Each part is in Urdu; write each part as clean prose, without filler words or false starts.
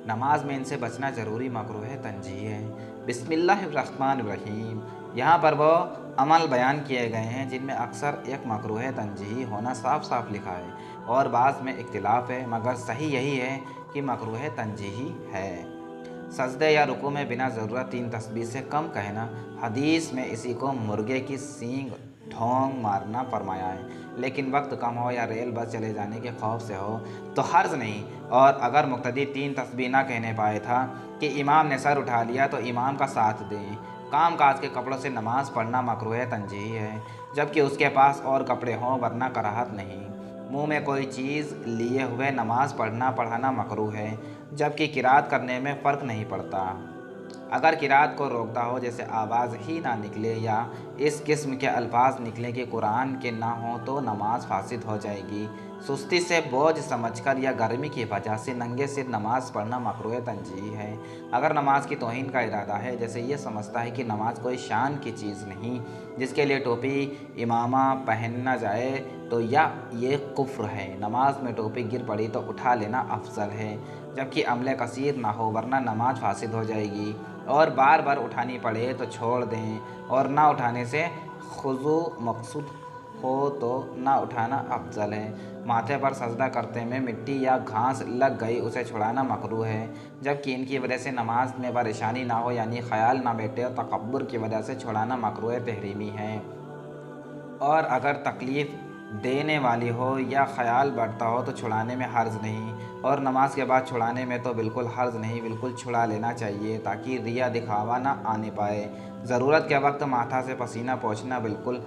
نماز میں ان سے بچنا ضروری مکروہ تنزیہی ہے۔ بسم اللہ الرحمن الرحیم، یہاں پر وہ عمل بیان کیے گئے ہیں جن میں اکثر ایک مکروہ تنزیہی ہونا صاف صاف لکھا ہے اور بعض میں اختلاف ہے، مگر صحیح یہی ہے کہ مکروہ تنزیہی ہے۔ سجدے یا رکوع میں بنا ضرورت 3 تسبیح سے کم کہنا، حدیث میں اسی کو مرغے کی سینگ ڈھونگ مارنا فرمایا ہے، لیکن وقت کم ہو یا ریل بس چلے جانے کے خوف سے ہو تو حرج نہیں، اور اگر مقتدی 3 تسبیح نہ کہنے پائے تھا کہ امام نے سر اٹھا لیا تو امام کا ساتھ دیں۔ کام کاج کے کپڑوں سے نماز پڑھنا مکروہ تنزیہی ہے، جبکہ اس کے پاس اور کپڑے ہوں ورنہ کراہت نہیں۔ منہ میں کوئی چیز لیے ہوئے نماز پڑھنا مکروہ ہے، جبکہ قرات کرنے میں فرق نہیں پڑتا۔ اگر قرات کو روکتا ہو، جیسے آواز ہی نہ نکلے یا اس قسم کے الفاظ نکلیں کہ قرآن کے نہ ہوں، تو نماز فاسد ہو جائے گی۔ سستی سے بوجھ سمجھ کر یا گرمی کی وجہ سے ننگے سر نماز پڑھنا مکروہ تنزیہی ہے۔ اگر نماز کی توہین کا ارادہ ہے، جیسے یہ سمجھتا ہے کہ نماز کوئی شان کی چیز نہیں جس کے لیے ٹوپی امامہ پہننا جائے، تو یا یہ کفر ہے۔ نماز میں ٹوپی گر پڑی تو اٹھا لینا افضل ہے، جبکہ عمل کثیر نہ ہو، ورنہ نماز فاسد ہو جائے گی، اور بار بار اٹھانی پڑے تو چھوڑ دیں، اور نہ اٹھانے سے خضوع مقصود ہو تو نہ اٹھانا افضل ہے۔ ماتھے پر سجدہ کرتے میں مٹی یا گھاس لگ گئی، اسے چھڑانا مکروہ ہے، جبکہ ان کی وجہ سے نماز میں پریشانی نہ ہو، یعنی خیال نہ بیٹھے اور تکبر کی وجہ سے چھڑانا مکروہ تحریمی ہے۔ اور اگر تکلیف دینے والی ہو یا خیال بڑھتا ہو تو چھڑانے میں حرج نہیں، اور نماز کے بعد چھڑانے میں تو بالکل حرج نہیں، بالکل چھڑا لینا چاہیے تاکہ ریا دکھاوا نہ آنے پائے۔ ضرورت کے وقت ماتھا سے پسینہ پوچھنا بالکل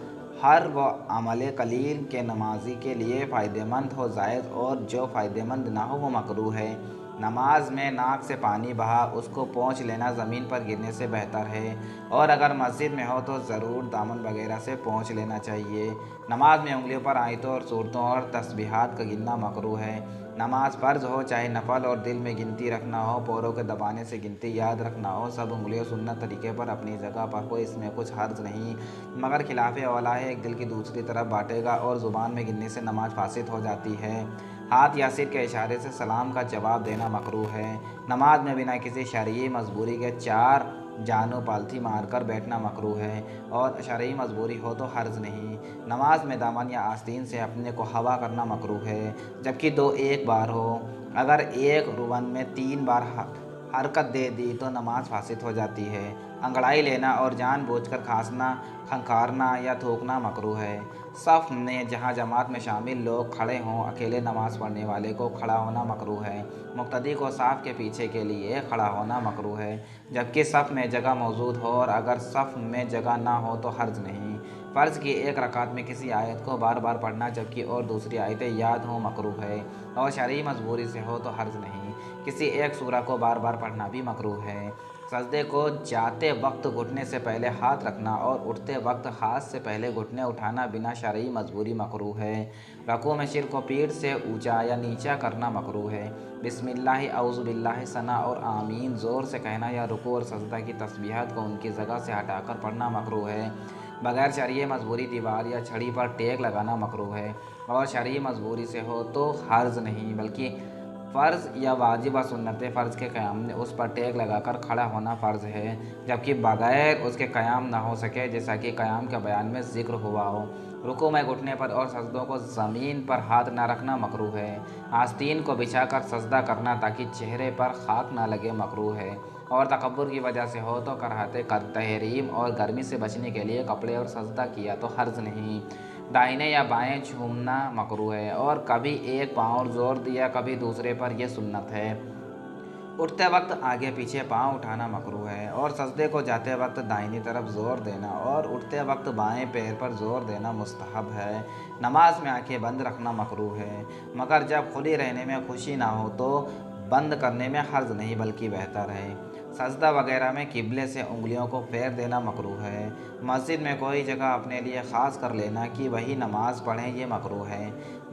ہر وہ عمل قلیل کے نمازی کے لیے فائدہ مند ہو جائز، اور جو فائدہ مند نہ ہو وہ مکروہ ہے۔ نماز میں ناک سے پانی بہا اس کو پونچھ لینا زمین پر گرنے سے بہتر ہے، اور اگر مسجد میں ہو تو ضرور دامن وغیرہ سے پونچھ لینا چاہیے۔ نماز میں انگلیوں پر آیتوں اور سورتوں اور تسبیحات کا گننا مکروہ ہے۔ نماز فرض ہو چاہے نفل، اور دل میں گنتی رکھنا ہو، پوروں کے دبانے سے گنتی یاد رکھنا ہو، سب انگلیوں سنت طریقے پر اپنی جگہ پر ہو، اس میں کچھ حرج نہیں، مگر خلاف اولیٰ ہے ایک دل کی دوسری طرف بانٹے گا اور زبان میں گننے سے نماز فاسد ہو جاتی ہے۔ ہاتھ یا سر کے اشارے سے سلام کا جواب دینا مکروہ ہے۔ نماز میں بنا کسی شرعی مجبوری کے 4 جانوں پالتھی مار کر بیٹھنا مکروہ ہے، اور شرعی مجبوری ہو تو حرج نہیں۔ نماز میں دامن یا آستین سے اپنے کو ہوا کرنا مکروہ ہے، جبکہ 2 ایک بار ہو۔ اگر ایک رون میں 3 بار حرکت دے دی تو نماز فاسد ہو جاتی ہے۔ انگڑائی لینا اور جان بوجھ کر کھانسنا، کھنکھارنا یا تھوکنا مکروہ ہے۔ صف میں جہاں جماعت میں شامل لوگ کھڑے ہوں، اکیلے نماز پڑھنے والے کو کھڑا ہونا مکروہ ہے۔ مقتدی کو صف کے پیچھے کے لیے کھڑا ہونا مکروہ ہے، جبکہ صف میں جگہ موجود ہو، اور اگر صف میں جگہ نہ ہو تو حرج نہیں۔ فرض کی 1 رکعت میں کسی آیت کو بار بار پڑھنا، جبکہ اور دوسری آیتیں یاد ہوں، مکروہ ہے، اور شرعی مجبوری سے ہو تو حرج نہیں۔ کسی ایک سورہ کو بار بار پڑھنا بھی مکروہ ہے۔ سجدے کو جاتے وقت گھٹنے سے پہلے ہاتھ رکھنا اور اٹھتے وقت ہاتھ سے پہلے گھٹنے اٹھانا بنا شرعی مجبوری مکروہ ہے۔ رکوع میں سر کو پیٹھ سے اونچا یا نیچا کرنا مکروہ ہے۔ بسم اللہ، اعوذ باللہ، ثنا اور آمین زور سے کہنا یا رکوع اور سجدہ کی تسبیحات کو ان کی جگہ سے ہٹا کر پڑھنا مکروہ ہے۔ بغیر شرعی مجبوری دیوار یا چھڑی پر ٹیک لگانا مکروہ ہے، اور شرعی مجبوری سے ہو تو حرج نہیں، بلکہ فرض یا واجب و سنت فرض کے قیام میں اس پر ٹیک لگا کر کھڑا ہونا فرض ہے، جبکہ بغیر اس کے قیام نہ ہو سکے، جیسا کہ قیام کے بیان میں ذکر ہوا ہو۔ رکوع میں گھٹنے پر اور سجدوں کو زمین پر ہاتھ نہ رکھنا مکروہ ہے۔ آستین کو بچھا کر سجدہ کرنا تاکہ چہرے پر خاک نہ لگے مکروہ ہے، اور تکبر کی وجہ سے ہو تو کراہت تحریم، اور گرمی سے بچنے کے لیے کپڑے اور سجدہ کیا تو حرج نہیں۔ دائیں یا بائیں جھومنا مکروہ ہے، اور کبھی ایک پاؤں زور دیا کبھی دوسرے پر، یہ سنت ہے۔ اٹھتے وقت آگے پیچھے پاؤں اٹھانا مکروہ ہے، اور سجدے کو جاتے وقت دائنی طرف زور دینا اور اٹھتے وقت بائیں پیر پر زور دینا مستحب ہے۔ نماز میں آنکھیں بند رکھنا مکروہ ہے، مگر جب کھلی رہنے میں خوشی نہ ہو تو بند کرنے میں حرج نہیں، بلکہ بہتر ہے۔ سجدہ وغیرہ میں قبلے سے انگلیوں کو پھیر دینا مکروہ ہے۔ مسجد میں کوئی جگہ اپنے لیے خاص کر لینا کہ وہی نماز پڑھیں، یہ مکروہ ہے۔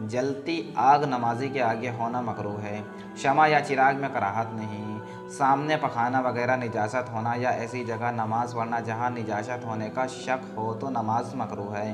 جلتی آگ نمازی کے آگے ہونا مکروہ ہے۔ شمع یا چراغ میں کراہت نہیں۔ سامنے پخانہ وغیرہ نجاست ہونا یا ایسی جگہ نماز پڑھنا جہاں نجاست ہونے کا شک ہو تو نماز مکروہ ہے۔